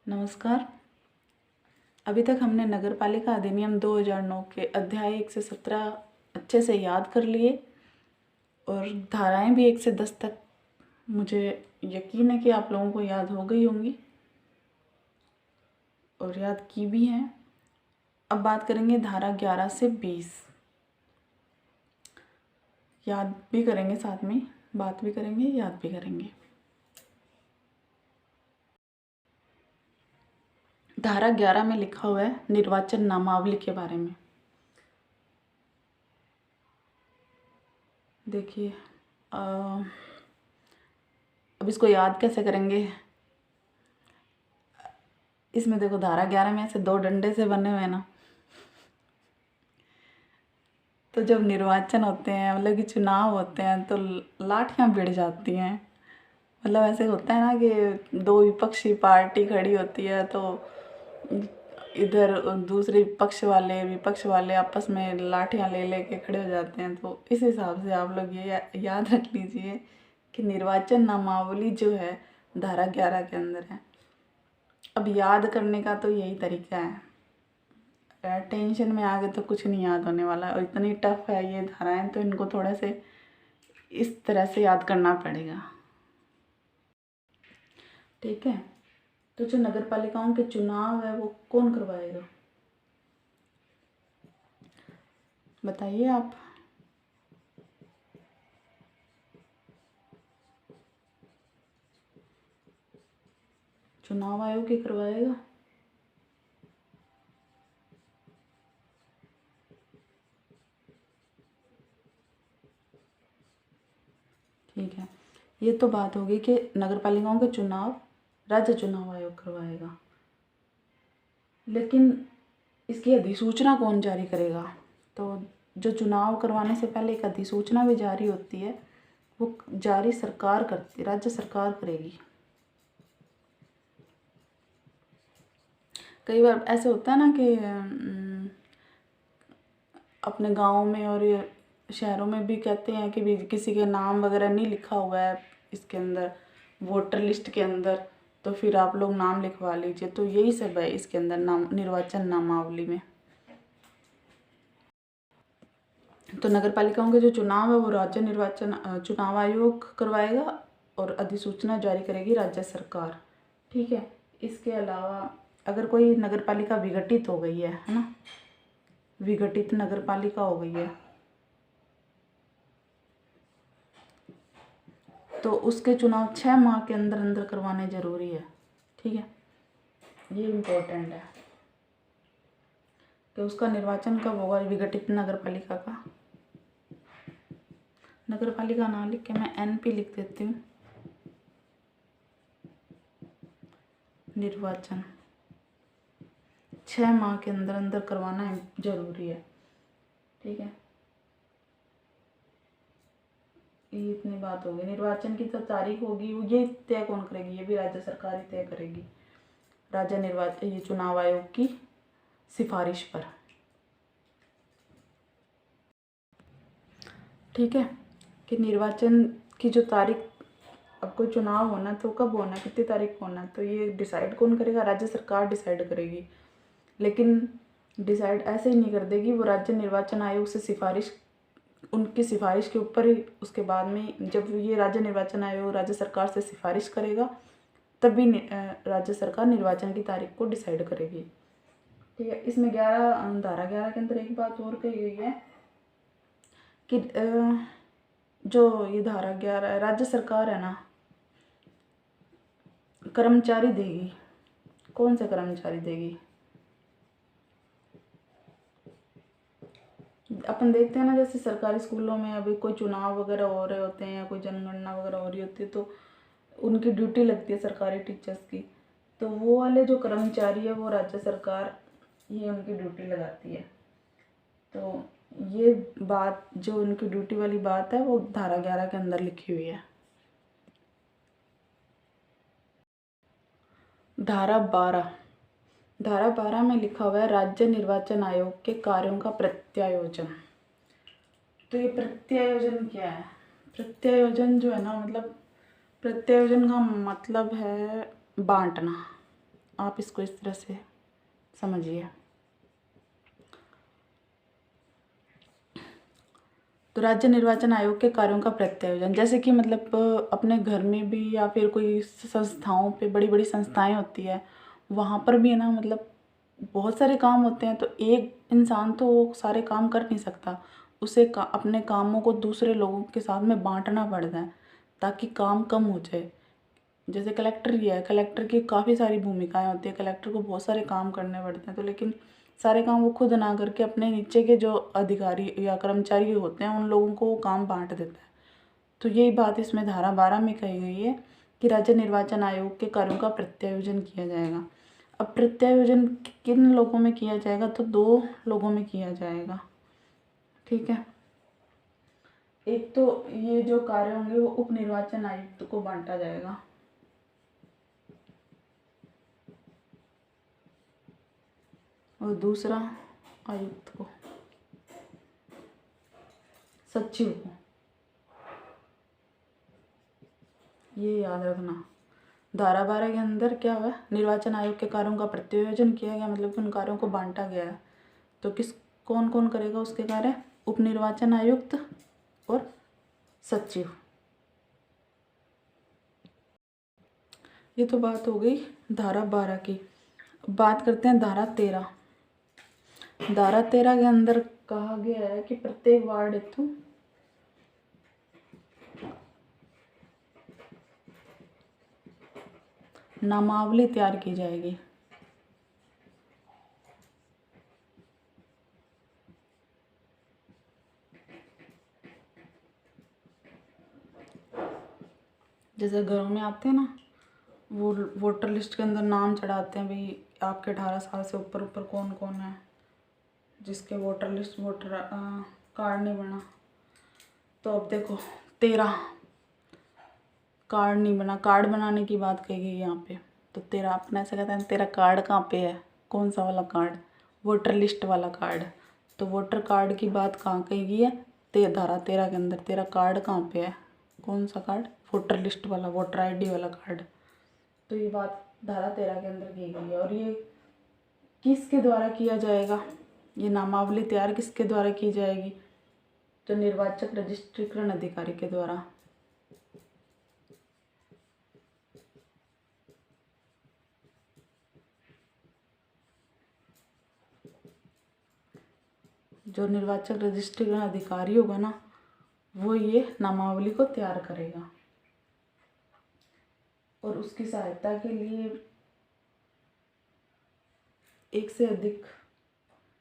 नमस्कार। अभी तक हमने नगर पालिका अधिनियम 2009 के अध्याय 1 से 17 अच्छे से याद कर लिए और धाराएं भी 1 से 10 तक मुझे यकीन है कि आप लोगों को याद हो गई होंगी और याद की भी हैं। अब बात करेंगे धारा 11 से 20। याद भी करेंगे, साथ में बात भी करेंगे, याद भी करेंगे। धारा 11 में लिखा हुआ है निर्वाचन नामावली के बारे में। देखिए, अब इसको याद कैसे करेंगे। इसमें देखो, धारा 11 में ऐसे 2 डंडे से बने हुए ना, तो जब निर्वाचन होते हैं, मतलब कि चुनाव होते हैं, तो लाठियाँ भिड़ जाती हैं। मतलब ऐसे होता है ना कि 2 विपक्षी पार्टी खड़ी होती है, तो इधर दूसरे विपक्ष वाले आपस में लाठियाँ ले लेके खड़े हो जाते हैं। तो इस हिसाब से आप लोग ये याद रख लीजिए कि निर्वाचन नामावली जो है धारा 11 के अंदर है। अब याद करने का तो यही तरीका है। टेंशन में आ गए तो कुछ नहीं याद होने वाला, और इतनी टफ है ये धाराएं, तो इनको थोड़े से इस तरह से याद करना पड़ेगा। ठीक है, तो जो नगर पालिकाओं के चुनाव है वो कौन करवाएगा, बताइए आप। चुनाव आयोग ही करवाएगा। ठीक है, ये तो बात होगी कि नगर पालिकाओं के चुनाव राज्य चुनाव आयोग करवाएगा, लेकिन इसकी अधिसूचना कौन जारी करेगा। तो जो चुनाव करवाने से पहले एक अधिसूचना भी जारी होती है, वो जारी सरकार करती, राज्य सरकार करेगी। कई बार ऐसे होता है ना कि अपने गांव में और शहरों में भी कहते हैं कि भी किसी के नाम वगैरह नहीं लिखा हुआ है इसके अंदर, वोटर लिस्ट के अंदर, तो फिर आप लोग नाम लिखवा लीजिए। तो यही सब है इसके अंदर, नाम निर्वाचन नामावली में। तो नगर पालिकाओं के जो चुनाव है वो राज्य निर्वाचन चुनाव आयोग करवाएगा और अधिसूचना जारी करेगी राज्य सरकार। ठीक है, इसके अलावा अगर कोई नगर पालिका विघटित हो गई है ना, विघटित नगर पालिका हो गई है, तो उसके चुनाव 6 माह के अंदर अंदर करवाने जरूरी है। ठीक है, ये इम्पोर्टेंट है कि उसका निर्वाचन कब होगा विघटित नगर पालिका का। नगर पालिका ना लिख के मैं एनपी लिख देती हूँ। निर्वाचन 6 माह के अंदर अंदर करवाना जरूरी है। ठीक है, ये इतनी बात होगी। निर्वाचन की तो तारीख होगी, ये तय कौन करेगी, ये भी राज्य सरकार ही तय करेगी, राज्य निर्वाचन ये चुनाव आयोग की सिफारिश पर। ठीक है, कि निर्वाचन की जो तारीख, अब कोई चुनाव होना तो कब होना, कितनी तारीख को होना, तो ये डिसाइड कौन करेगा, राज्य सरकार डिसाइड करेगी। लेकिन डिसाइड ऐसे ही नहीं कर देगी, वो राज्य निर्वाचन आयोग से सिफारिश, उनकी सिफारिश के ऊपर ही, उसके बाद में जब ये राज्य निर्वाचन आयोग राज्य सरकार से सिफारिश करेगा तभी राज्य सरकार निर्वाचन की तारीख को डिसाइड करेगी। ठीक है, इसमें धारा 11 के अंदर एक बात और कही गई है कि जो ये धारा 11 राज्य सरकार है ना, कर्मचारी देगी। कौन से कर्मचारी देगी, अपन देखते हैं ना, जैसे सरकारी स्कूलों में अभी कोई चुनाव वगैरह हो रहे होते हैं या कोई जनगणना वगैरह हो रही होती है, तो उनकी ड्यूटी लगती है सरकारी टीचर्स की, तो वो वाले जो कर्मचारी है वो राज्य सरकार ये उनकी ड्यूटी लगाती है। तो ये बात जो उनकी ड्यूटी वाली बात है वो धारा 11 के अंदर लिखी हुई है। धारा 12 में लिखा हुआ है राज्य निर्वाचन आयोग के कार्यों का प्रत्यायोजन। तो ये प्रत्यायोजन क्या है, प्रत्यायोजन जो है ना, मतलब प्रत्यायोजन का मतलब है बांटना। आप इसको इस तरह से समझिए। तो राज्य निर्वाचन आयोग के कार्यों का प्रत्यायोजन, जैसे कि मतलब अपने घर में भी या फिर कोई संस्थाओं पे, बड़ी बड़ी संस्थाएं होती है, वहाँ पर भी है ना, मतलब बहुत सारे काम होते हैं। तो एक इंसान तो वो सारे काम कर नहीं सकता, उसे अपने कामों को दूसरे लोगों के साथ में बांटना पड़ता है ताकि काम कम हो जाए। जैसे कलेक्टर ही है, कलेक्टर की काफ़ी सारी भूमिकाएं होती है, कलेक्टर को बहुत सारे काम करने पड़ते हैं। तो लेकिन सारे काम वो खुद ना करके अपने नीचे के जो अधिकारी या कर्मचारी होते हैं उन लोगों को वो काम बांट देता है। तो यही बात इसमें धारा 12 में कही गई है कि राज्य निर्वाचन आयोग के कार्यों का प्रत्यायोजन किया जाएगा। अब प्रत्यायोजन किन लोगों में किया जाएगा, तो 2 लोगों में किया जाएगा, ठीक है। एक तो ये जो कार्य होंगे वो उप निर्वाचन आयुक्त को बांटा जाएगा, और दूसरा आयुक्त को, सचिव को। ये याद रखना। धारा 12 के अंदर क्या हुआ, निर्वाचन आयोग के कार्यों का प्रत्यायोजन किया गया, मतलब कि उन कार्यों को बांटा गया है। तो कौन कौन करेगा उसके कार्य, उप निर्वाचन आयुक्त और सचिव। ये तो बात हो गई धारा 12 की। बात करते हैं धारा 13। धारा 13 के अंदर कहा गया है कि प्रत्येक वार्ड हेतु नामावली तैयार की जाएगी। जैसे घरों में आते हैं ना, वो वोटर लिस्ट के अंदर नाम चढ़ाते हैं, भाई आपके 18 साल से ऊपर ऊपर कौन कौन है जिसके वोटर कार्ड नहीं बना। तो अब देखो 13 कार्ड नहीं बना, कार्ड बनाने की बात कही गई यहाँ पे। तो तेरा अपना ऐसा कहते हैं, तेरा कार्ड कहाँ पे है, कौन सा वाला कार्ड, वोटर लिस्ट वाला कार्ड। तो वोटर कार्ड की बात कहाँ कही गई है, धारा 13 के अंदर। तेरा कार्ड कहाँ पे है, कौन सा कार्ड, वोटर लिस्ट वाला, वोटर ID वाला कार्ड। तो ये बात धारा 13 के अंदर की गई है। और ये किसके द्वारा किया जाएगा, ये नामावली तैयार किसके द्वारा की जाएगी, तो निर्वाचक रजिस्ट्रीकरण अधिकारी के द्वारा। जो निर्वाचक रजिस्ट्रीकरण अधिकारी होगा ना, वो ये नामावली को तैयार करेगा। और उसकी सहायता के लिए एक से अधिक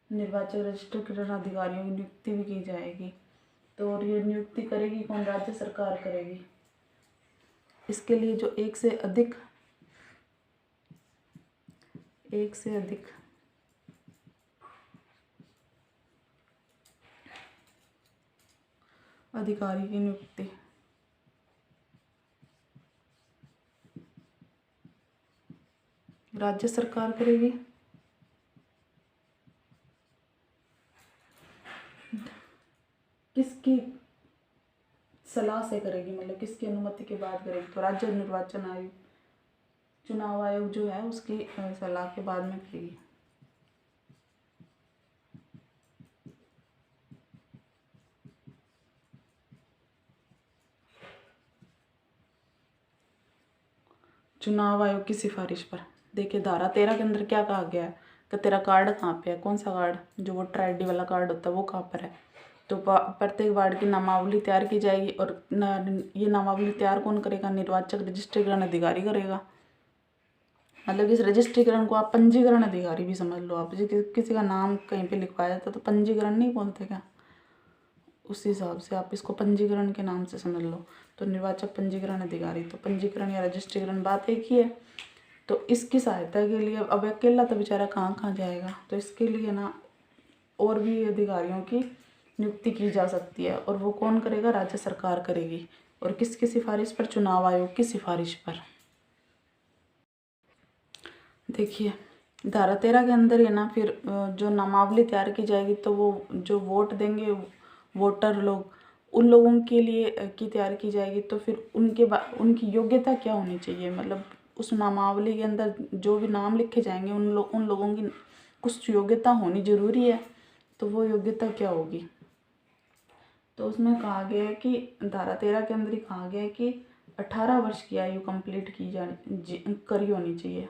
निर्वाचक रजिस्ट्रीकरण अधिकारियों की नियुक्ति भी की जाएगी। तो और ये नियुक्ति करेगी कौन, राज्य सरकार करेगी। इसके लिए जो एक से अधिक अधिकारी की नियुक्ति राज्य सरकार करेगी। किसकी सलाह से करेगी, मतलब किसकी अनुमति के बाद करेगी, तो राज्य निर्वाचन आयोग, चुनाव आयोग जो है उसकी सलाह के बाद में करेगी। चुनाव आयोग की सिफारिश पर। देखिए धारा 13 के अंदर क्या कहा गया है कि तेरा कार्ड कहाँ पे है, कौन सा कार्ड, जो वोटर ID वाला कार्ड होता है वो कहाँ पर है। तो प्रत्येक वार्ड की नामावली तैयार की जाएगी। और ये नामावली तैयार कौन करेगा, निर्वाचक रजिस्ट्रीकरण अधिकारी करेगा। मतलब इस रजिस्ट्रीकरण को आप पंजीकरण अधिकारी भी समझ लो। आप किसी का नाम कहीं पे लिखवाया जाता तो पंजीकरण नहीं बोलते क्या, उस हिसाब से आप इसको पंजीकरण के नाम से समझ लो। तो निर्वाचक पंजीकरण अधिकारी, तो पंजीकरण या रजिस्ट्रीकरण बात एक ही है। तो इसकी सहायता के लिए अब अकेला तो बेचारा कहाँ कहाँ जाएगा, तो इसके लिए ना और भी अधिकारियों की नियुक्ति की जा सकती है। और वो कौन करेगा, राज्य सरकार करेगी। और किसकी सिफारिश पर, चुनाव आयोग की सिफारिश पर। देखिए धारा 13 के अंदर है ना, फिर जो नामावली तैयार की जाएगी तो वो जो वोट देंगे वोटर लोग, उन लोगों के लिए की तैयार की जाएगी। तो फिर उनकी योग्यता क्या होनी चाहिए, मतलब उस नामावली के अंदर जो भी नाम लिखे जाएंगे उन लोगों की कुछ योग्यता होनी ज़रूरी है। तो वो योग्यता क्या होगी? तो उसमें कहा गया है कि धारा 13 के अंदर ही कहा गया है कि 18 वर्ष की आयु कंप्लीट करी होनी चाहिए।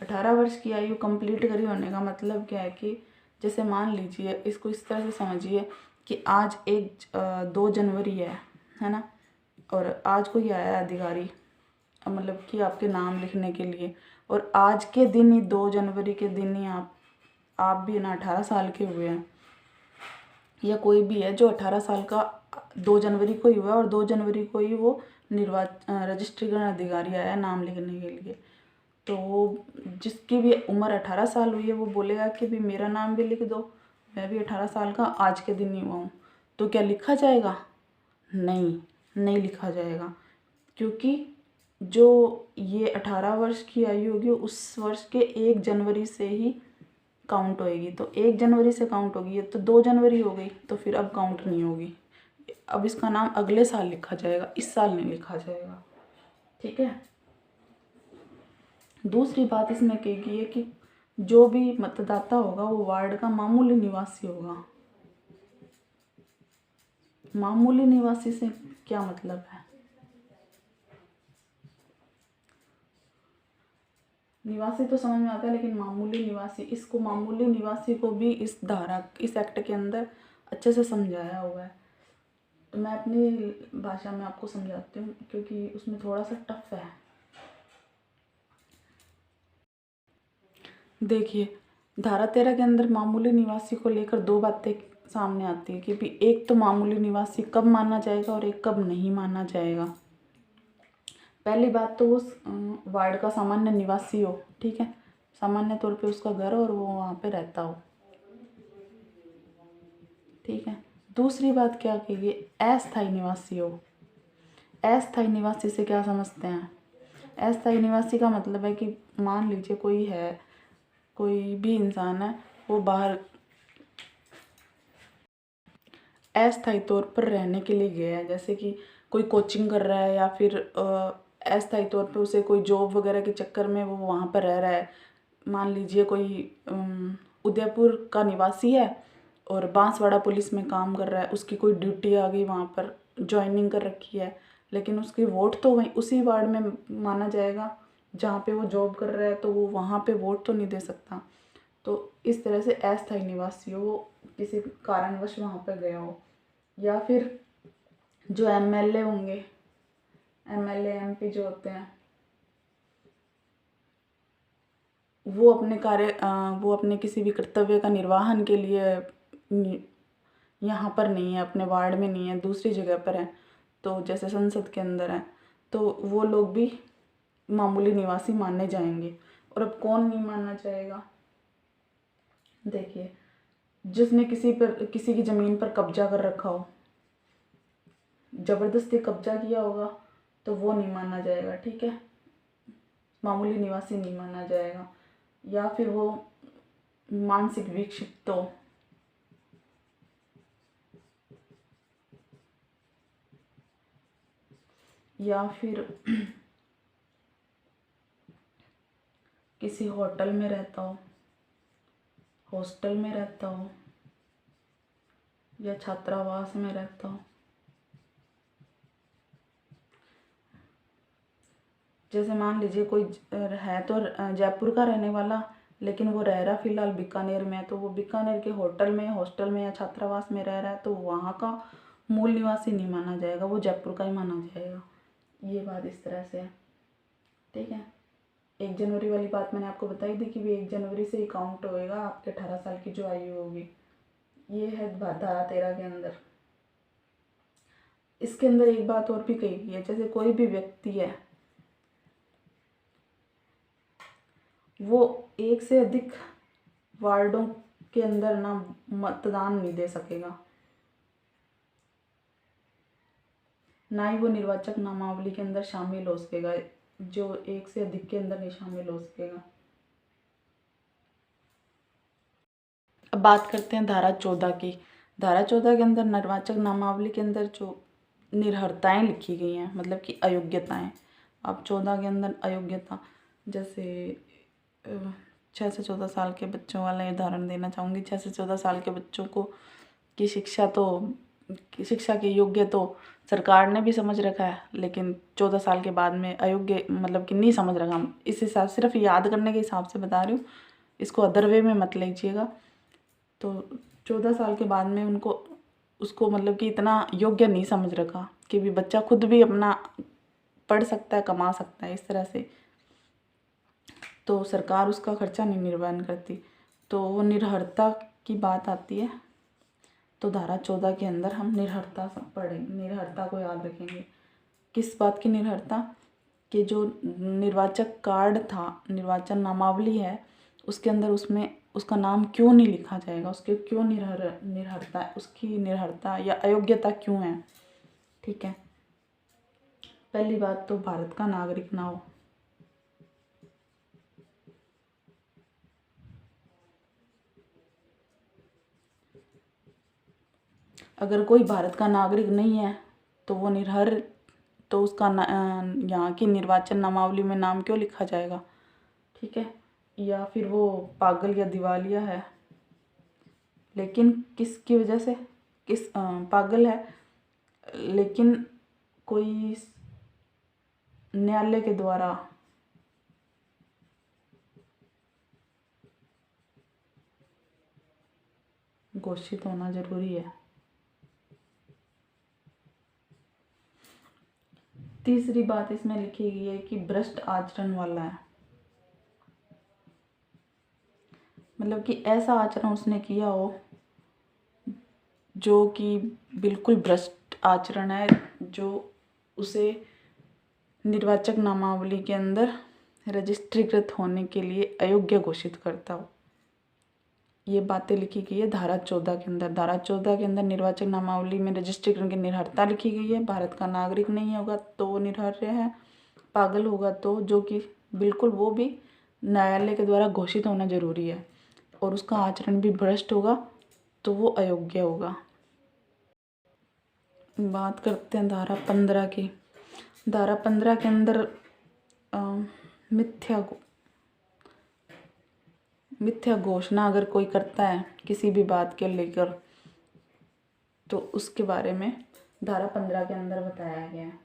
18 वर्ष की आयु कंप्लीट करी होने का मतलब क्या है कि जैसे मान लीजिए, इसको इस तरह से समझिए कि आज 2 जनवरी है ना, और आज कोई आया अधिकारी, मतलब कि आपके नाम लिखने के लिए, और आज के दिन ही 2 जनवरी के दिन ही आप भी ना 18 साल के हुए हैं, या कोई भी है जो 18 साल का 2 जनवरी को ही हुआ है और 2 जनवरी को ही वो रजिस्ट्रीकरण अधिकारी आया नाम लिखने के लिए, तो वो जिसकी भी उम्र 18 साल हुई है वो बोलेगा कि भी मेरा नाम भी लिख दो, मैं भी 18 साल का आज के दिन ही हुआ हूँ। तो क्या लिखा जाएगा? नहीं लिखा जाएगा, क्योंकि जो ये 18 वर्ष की आयु होगी उस वर्ष के 1 जनवरी से ही काउंट होएगी। तो 1 जनवरी से काउंट होगी, ये तो 2 जनवरी हो गई, तो फिर अब काउंट नहीं होगी। अब इसका नाम अगले साल लिखा जाएगा, इस साल नहीं लिखा जाएगा। ठीक है। दूसरी बात इसमें कही गई है कि जो भी मतदाता होगा वो वार्ड का मामूली निवासी होगा। मामूली निवासी से क्या मतलब है? निवासी तो समझ में आता है, लेकिन मामूली निवासी, इसको मामूली निवासी को भी इस एक्ट के अंदर अच्छे से समझाया हुआ है। तो मैं अपनी भाषा में आपको समझाती हूँ, क्योंकि उसमें थोड़ा सा टफ है। देखिए, धारा 13 के अंदर मामूली निवासी को लेकर 2 बातें सामने आती है कि भी एक तो मामूली निवासी कब माना जाएगा और एक कब नहीं माना जाएगा। पहली बात तो वो वार्ड का सामान्य निवासी हो, ठीक है, सामान्य तौर पे उसका घर और वो वहाँ पे रहता हो, ठीक है। दूसरी बात क्या कही? अस्थायी निवासी हो। अस्थायी निवासी से क्या समझते हैं? अस्थायी निवासी का मतलब है कि मान लीजिए कोई भी इंसान है, वो बाहर अस्थायी तौर पर रहने के लिए गया है, जैसे कि कोई कोचिंग कर रहा है या फिर अस्थायी तौर पर उसे कोई जॉब वगैरह के चक्कर में वो वहाँ पर रह रहा है। मान लीजिए कोई उदयपुर का निवासी है और बांसवाड़ा पुलिस में काम कर रहा है, उसकी कोई ड्यूटी आ गई, वहाँ पर ज्वाइनिंग कर रखी है, लेकिन उसकी वोट तो वहीं उसी वार्ड में माना जाएगा जहाँ पे वो जॉब कर रहा है, तो वो वहाँ पे वोट तो नहीं दे सकता। तो इस तरह से अस्थायी निवासी हो, वो किसी कारणवश वहाँ पर गया हो। या फिर जो एमएलए होंगे, एमएलए एमपी जो होते हैं, वो अपने किसी भी कर्तव्य का निर्वाहन के लिए यहाँ पर नहीं है, अपने वार्ड में नहीं है, दूसरी जगह पर है, तो जैसे संसद के अंदर है, तो वो लोग भी मामूली निवासी माने जाएंगे। और अब कौन नहीं माना जाएगा? देखिए, जिसने किसी की ज़मीन पर कब्जा कर रखा हो, ज़बरदस्ती कब्जा किया होगा, तो वो नहीं माना जाएगा, ठीक है, मामूली निवासी नहीं माना जाएगा। या फिर वो मानसिक विक्षिप्त हो, या फिर किसी होटल में रहता हो, हॉस्टल में रहता हो, या छात्रावास में रहता हो। जैसे मान लीजिए कोई है तो जयपुर का रहने वाला, लेकिन वो रह रहा फिलहाल बीकानेर में है, तो वो बीकानेर के होटल में, हॉस्टल में या छात्रावास में रह रहा है, तो वहाँ का मूल निवासी नहीं माना जाएगा, वो जयपुर का ही माना जाएगा। ये बात इस तरह से है, ठीक है। 1 जनवरी वाली बात मैंने आपको बताई थी कि भी 1 जनवरी से ही काउंट होएगा आपके 18 साल की जो आयु होगी। ये है धारा 13 के अंदर। इसके अंदर एक बात और भी कही गई है, जैसे कोई भी व्यक्ति है वो 1 से अधिक वार्डों के अंदर ना मतदान नहीं दे सकेगा, ना ही वो निर्वाचक नामावली के अंदर शामिल हो सकेगा, जो 1 से अधिक के अंदर नहीं शामिल हो सकेगा। अब बात करते हैं धारा 14 की। धारा 14 के अंदर निर्वाचक नामावली के अंदर जो निर्हरताएँ लिखी गई हैं, मतलब कि अयोग्यताएँ, अब 14 के अंदर अयोग्यता, जैसे 6 से 14 साल के बच्चों वाला उदाहरण देना चाहूँगी। 6 से 14 साल के बच्चों को की शिक्षा के योग्य तो सरकार ने भी समझ रखा है, लेकिन 14 साल के बाद में अयोग्य मतलब कि नहीं समझ रखा। हम इस हिसाब सिर्फ याद करने के हिसाब से बता रही हूँ, इसको अदर वे में मत लीजिएगा। तो 14 साल के बाद में उसको मतलब कि इतना योग्य नहीं समझ रखा कि भी बच्चा खुद भी अपना पढ़ सकता है, कमा सकता है, इस तरह से तो सरकार उसका खर्चा नहीं निर्वहन करती। तो वो निर्भरता की बात आती है, तो धारा 14 के अंदर हम निर्भरता पढ़ेंगे, निर्भरता को याद रखेंगे। किस बात की निर्भरता? कि जो निर्वाचक कार्ड था, निर्वाचन नामावली है, उसके अंदर उसमें उसका नाम क्यों नहीं लिखा जाएगा, उसके क्यों निर्भरता, उसकी निर्भरता या अयोग्यता क्यों है। ठीक है, पहली बात तो भारत का नागरिक ना हो। अगर कोई भारत का नागरिक नहीं है तो वो तो उसका यहाँ की निर्वाचन नामावली में नाम क्यों लिखा जाएगा। ठीक है, या फिर वो पागल या दिवालिया है, लेकिन किसकी वजह से पागल है, लेकिन कोई न्यायालय के द्वारा घोषित होना जरूरी है। तीसरी बात इसमें लिखी गई है कि भ्रष्ट आचरण वाला है, मतलब कि ऐसा आचरण उसने किया हो जो कि बिल्कुल भ्रष्ट आचरण है, जो उसे निर्वाचक नामावली के अंदर रजिस्ट्रीकृत होने के लिए अयोग्य घोषित करता हो। ये बातें लिखी गई है धारा 14 के अंदर। धारा 14 के अंदर निर्वाचक नामावली में रजिस्ट्रीकरण की निर्भरता लिखी गई है। भारत का नागरिक नहीं होगा तो वो निर्भर्य है, पागल होगा तो, जो कि बिल्कुल वो भी न्यायालय के द्वारा घोषित होना जरूरी है, और उसका आचरण भी भ्रष्ट होगा तो वो अयोग्य होगा। बात करते हैं धारा 15 की। धारा 15 के अंदर मिथ्या घोषणा अगर कोई करता है किसी भी बात के लेकर, तो उसके बारे में धारा 15 के अंदर बताया गया है।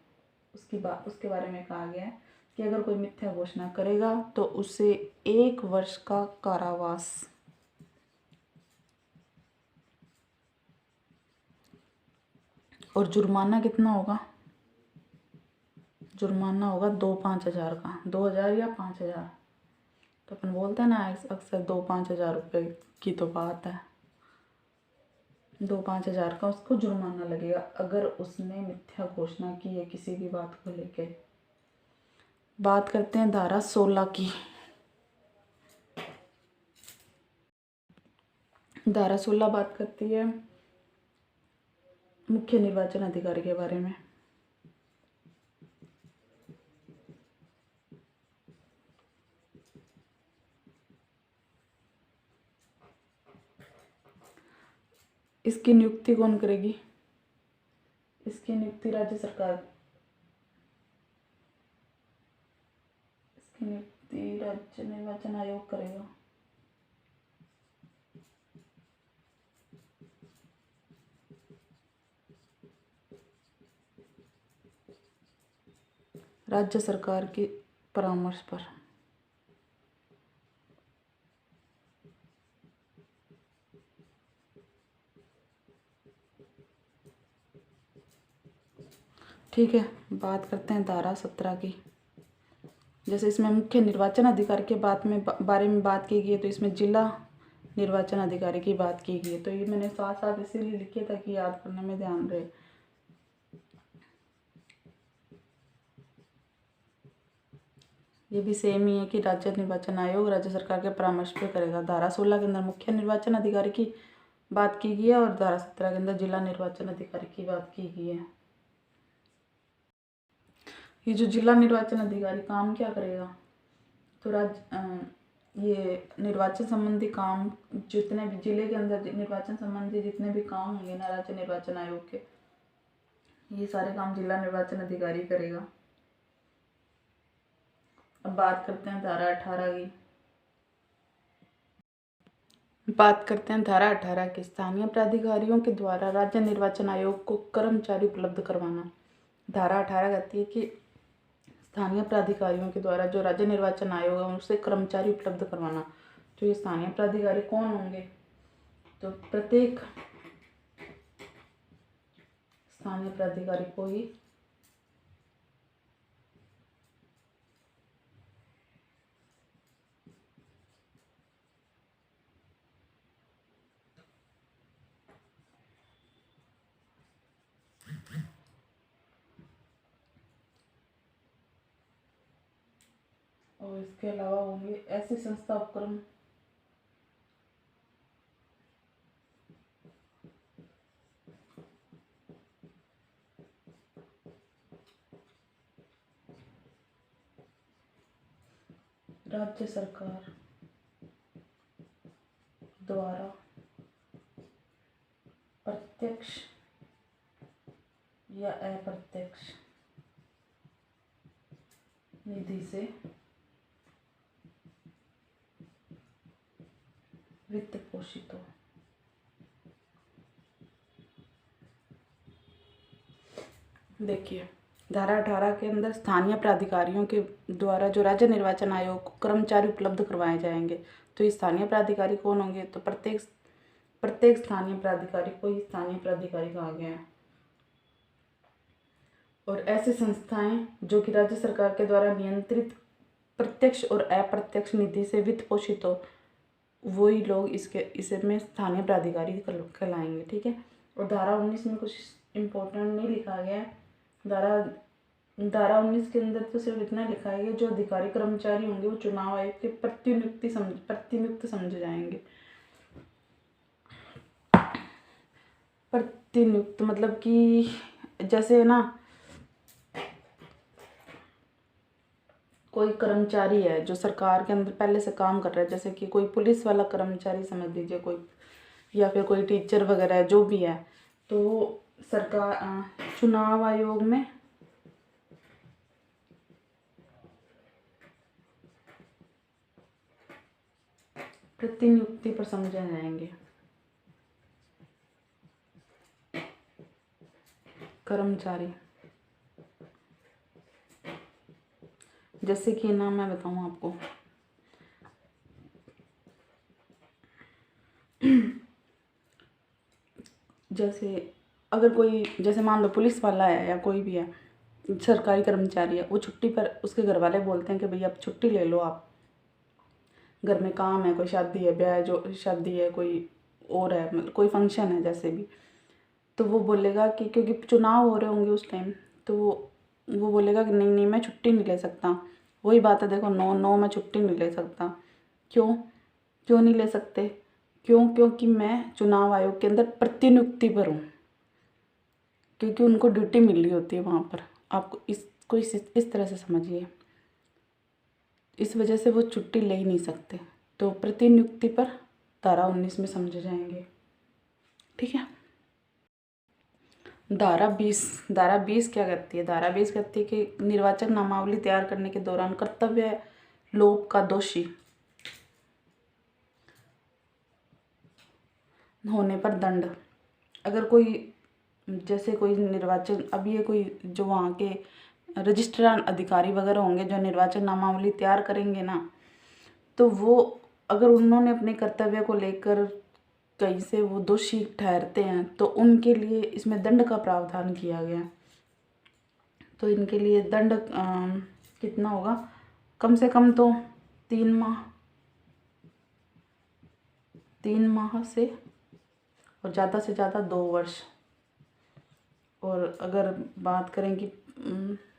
उसके बारे में कहा गया है कि अगर कोई मिथ्या घोषणा करेगा तो उसे 1 वर्ष का कारावास, और जुर्माना कितना होगा? जुर्माना होगा 2-5 हज़ार का, 2,000 या 5,000। तो अपन बोलते हैं ना अक्सर 2-5 हज़ार रुपये की तो बात है, 2-5 हज़ार का उसको जुर्माना लगेगा अगर उसने मिथ्या घोषणा की है किसी भी बात को लेके। बात करते हैं धारा 16 की। धारा 16 बात करती है मुख्य निर्वाचन अधिकारी के बारे में। इसकी नियुक्ति कौन करेगी? इसकी नियुक्ति राज्य सरकार, इसकी नियुक्ति राज्य निर्वाचन आयोग करेगा। राज्य सरकार के परामर्श पर। ठीक है, बात करते हैं धारा 17 की। जैसे इसमें मुख्य निर्वाचन अधिकारी के बारे में बात की गई है, तो इसमें जिला निर्वाचन अधिकारी की बात की गई है। तो ये मैंने साथ साथ इसीलिए लिखे ताकि याद करने में ध्यान रहे। ये भी सेम ही है कि राज्य निर्वाचन आयोग राज्य सरकार के परामर्श पे करेगा। धारा 16 के अंदर मुख्य निर्वाचन अधिकारी की बात की गई है और धारा 17 के अंदर जिला निर्वाचन अधिकारी की बात की गई है। ये जो जिला निर्वाचन अधिकारी काम क्या करेगा? तो ये निर्वाचन संबंधी काम, जितने भी जिले के अंदर निर्वाचन संबंधी जितने भी काम होंगे ना राज्य निर्वाचन आयोग के, ये सारे काम जिला निर्वाचन अधिकारी करेगा। अब बात करते हैं धारा 18 की। बात करते हैं धारा 18 की। स्थानीय प्राधिकारियों के द्वारा राज्य निर्वाचन आयोग को कर्मचारी उपलब्ध करवाना। धारा 18 कहती है कि स्थानीय प्राधिकारियों के द्वारा जो राज्य निर्वाचन आयोग है उसे कर्मचारी उपलब्ध करवाना। तो ये स्थानीय प्राधिकारी कौन होंगे? तो प्रत्येक स्थानीय प्राधिकारी को ही और इसके अलावा होंगे ऐसी संस्था उपक्रम राज्य सरकार द्वारा प्रत्यक्ष या अप्रत्यक्ष निधि से वित्त पोषित हो। देखिए, धारा 18 के अंदर स्थानीय प्राधिकारियों के द्वारा जो राज्य निर्वाचन आयोग को कर्मचारी उपलब्ध करवाए जाएंगे। तो ये स्थानीय प्राधिकारी कौन होंगे? तो प्रत्येक स्थानीय प्राधिकारी को ही स्थानीय प्राधिकारी कहा गया है। और ऐसी संस्थाएं जो कि राज्य सरकार के द्वारा नियंत्रित प्रत्यक्ष और अप्रत्यक्ष निधि से वित्त पोषित हो, वही लोग इसमें स्थानीय प्राधिकारी कहलाएंगे। ठीक है। और धारा 19 में कुछ इम्पोर्टेंट नहीं लिखा गया है। धारा 19 के अंदर तो सिर्फ इतना लिखा है कि जो अधिकारी कर्मचारी होंगे वो चुनाव आयोग के प्रतिनियुक्त समझे जाएंगे। प्रतिनियुक्त मतलब कि जैसे ना कोई कर्मचारी है जो सरकार के अंदर पहले से काम कर रहा है, जैसे कि कोई पुलिस वाला कर्मचारी समझ लीजिए कोई, या फिर कोई टीचर वगैरह है, जो भी है, तो सरकार चुनाव आयोग में प्रतिनियुक्ति पर समझे जाएंगे। कर्मचारी जैसे कि ना मैं बताऊं आपको, जैसे अगर कोई, जैसे मान लो पुलिस वाला है या कोई भी है सरकारी कर्मचारी है, वो छुट्टी पर, उसके घर वाले बोलते हैं कि भैया आप छुट्टी ले लो, आप घर में काम है, कोई शादी है, ब्याह है, जो शादी है, कोई और है, मतलब कोई फंक्शन है जैसे भी, तो वो बोलेगा कि क्योंकि चुनाव हो रहे होंगे उस टाइम, तो वो बोलेगा कि नहीं नहीं मैं छुट्टी नहीं ले सकता। वही बात है, देखो, नो मैं छुट्टी नहीं ले सकता। क्यों नहीं ले सकते? क्योंकि मैं चुनाव आयोग के अंदर प्रतिनियुक्ति पर हूँ, क्योंकि उनको ड्यूटी मिल रही होती है वहाँ पर। आपको इसको इस तरह से समझिए, इस वजह से वो छुट्टी ले ही नहीं सकते। तो प्रतिनियुक्ति पर धारा 19 में समझे जाएंगे। ठीक है। धारा 20 क्या कहती है? धारा 20 कहती है कि निर्वाचन नामावली तैयार करने के दौरान कर्तव्य लोप का दोषी होने पर दंड। अगर कोई, जैसे कोई निर्वाचन, अब ये कोई जो वहाँ के रजिस्ट्रार अधिकारी वगैरह होंगे जो निर्वाचन नामावली तैयार करेंगे ना, तो वो अगर उन्होंने अपने कर्तव्य को लेकर कहीं से वो दोषी ठहरते हैं तो उनके लिए इसमें दंड का प्रावधान किया गया। तो इनके लिए दंड कितना होगा? कम से कम तो 3 माह से और ज़्यादा से ज़्यादा 2 वर्ष। और अगर बात करें कि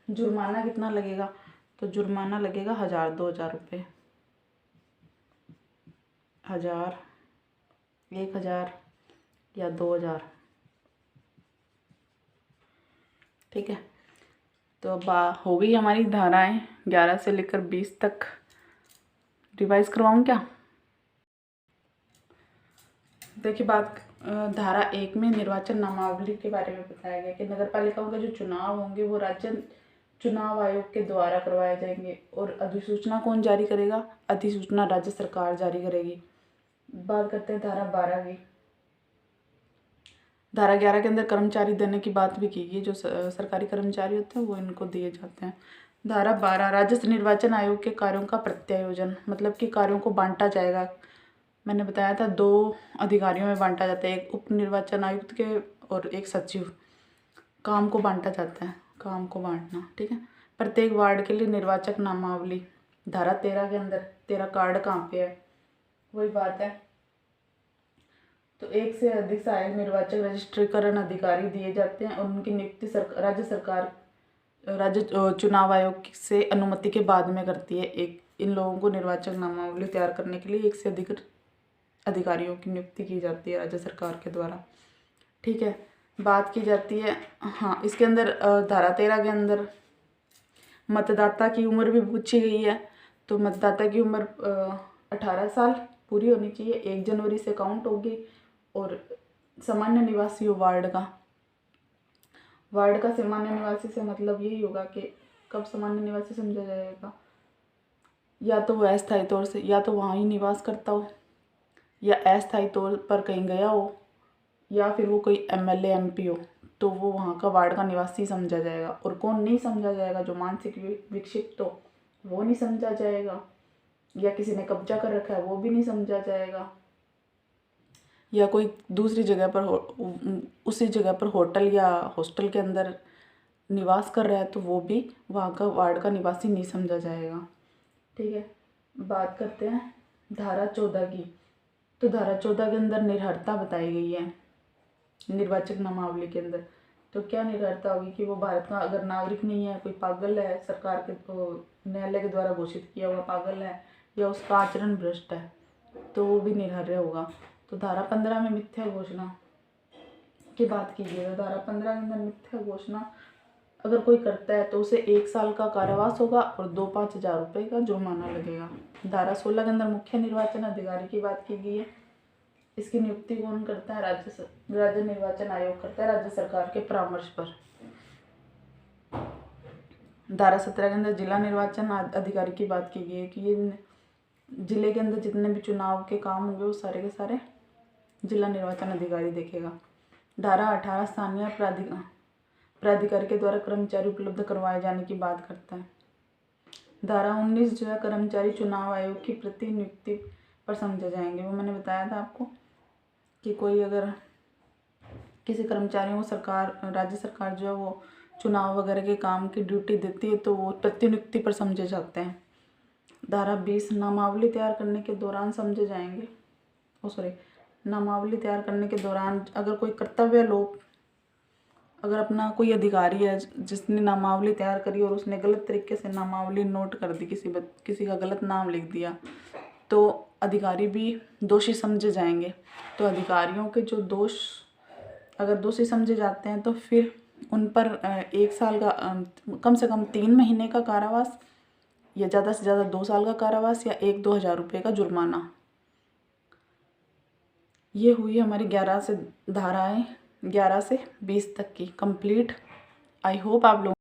जुर्माना कितना लगेगा, तो जुर्माना लगेगा 1000-2000 रुपये, 1000, 1000 या 2000। ठीक है। तो अब हो गई हमारी धाराएं 11 से लेकर 20 तक। रिवाइज करवाऊँ क्या? देखिए, धारा 1 में निर्वाचन नामावली के बारे में बताया गया कि नगर पालिकाओं के जो चुनाव होंगे वो राज्य चुनाव आयोग के द्वारा करवाए जाएंगे। और अधिसूचना कौन जारी करेगा? अधिसूचना राज्य सरकार जारी करेगी। बात करते हैं धारा 12 की। धारा 11 के अंदर कर्मचारी देने की बात भी की गई। जो सरकारी कर्मचारी होते हैं वो इनको दिए जाते हैं। धारा 12 राज्य निर्वाचन आयोग के कार्यों का प्रत्यायोजन, मतलब कि कार्यों को बांटा जाएगा। मैंने बताया था 2 अधिकारियों में बांटा जाता है, एक उप निर्वाचन आयुक्त के और एक सचिव। काम को बांटा जाता है, काम को बांटना, ठीक है। प्रत्येक वार्ड के लिए निर्वाचक नामावली। धारा 13 के अंदर तेरा कार्ड कहाँ पे है, वही बात है। तो एक से अधिक सहायक निर्वाचक रजिस्ट्रीकरण अधिकारी दिए जाते हैं और उनकी नियुक्ति राज्य चुनाव आयोग से अनुमति के बाद में करती है। इन लोगों को निर्वाचक नामावली तैयार करने के लिए एक से अधिक अधिकारियों की नियुक्ति की जाती है राज्य सरकार के द्वारा, ठीक है। बात की जाती है, हाँ, इसके अंदर धारा 13 के अंदर मतदाता की उम्र भी पूछी गई है। तो मतदाता की उम्र 18 साल पूरी होनी चाहिए, 1 जनवरी से काउंट होगी। और सामान्य निवासी हो वार्ड का सामान्य निवासी से मतलब यही होगा कि कब सामान्य निवासी समझा जाएगा, या तो वो अस्थायी तौर से, या तो वहाँ ही निवास करता हो, या अस्थायी तौर पर कहीं गया हो, या फिर वो कोई MLA MP हो, तो वो वहाँ का वार्ड का निवासी समझा जाएगा। और कौन नहीं समझा जाएगा? जो मानसिक विक्षिप्त हो वो नहीं समझा जाएगा, या किसी ने कब्जा कर रखा है वो भी नहीं समझा जाएगा, या कोई दूसरी जगह पर उसी जगह पर होटल या हॉस्टल के अंदर निवास कर रहा है तो वो भी वहाँ का वार्ड का निवासी नहीं समझा जाएगा, ठीक है। बात करते हैं धारा 14 की। तो धारा 14 के अंदर निर्भरता बताई गई है निर्वाचक नामावली के अंदर। तो क्या निर्भरता होगी कि वो भारत का अगर नागरिक नहीं है, कोई पागल है, सरकार के न्यायालय के द्वारा घोषित किया हुआ पागल है, या उसका आचरण भ्रष्ट है, तो वो भी निर्भर होगा। तो धारा 15 में मिथ्या घोषणा की बात कीजिएगा। धारा 15 के अंदर मिथ्या घोषणा अगर कोई करता है तो उसे 1 साल का कारावास होगा और 2-5 हज़ार रुपये का जुर्माना लगेगा। धारा 16 के अंदर मुख्य निर्वाचन अधिकारी की बात की गई है। इसकी नियुक्ति कौन करता है? राज्य निर्वाचन आयोग करता है, राज्य सरकार के परामर्श पर। धारा 17 के अंदर जिला निर्वाचन अधिकारी की बात की गई है कि ये जिले के अंदर जितने भी चुनाव के काम होंगे वो सारे के सारे जिला निर्वाचन अधिकारी देखेगा। धारा 18 स्थानीय प्राधिकारी के द्वारा कर्मचारी उपलब्ध करवाए जाने की बात करता है। धारा 19 जो है कर्मचारी चुनाव आयोग की प्रतिनियुक्ति पर समझे जाएंगे। वो मैंने बताया था आपको कि कोई अगर किसी कर्मचारी को राज्य सरकार जो है वो चुनाव वगैरह के काम की ड्यूटी देती है तो वो प्रतिनियुक्ति पर समझे जाते हैं। धारा 20 नामावली तैयार करने के दौरान समझे जाएंगे। नामावली तैयार करने के दौरान अगर कोई कर्तव्य लोग, अगर अपना कोई अधिकारी है जिसने नामावली तैयार करी और उसने गलत तरीके से नामावली नोट कर दी, किसी का गलत नाम लिख दिया, तो अधिकारी भी दोषी समझे जाएंगे। तो अधिकारियों के जो दोष अगर दोषी समझे जाते हैं तो फिर उन पर 1 साल का कम से कम 3 महीने का कारावास, या ज़्यादा से ज़्यादा 2 साल का कारावास, या 1-2 हज़ार रुपये का जुर्माना। ये हुई हमारी 11 से धाराएं 11 से 20 तक की कंप्लीट। आई होप आप लोग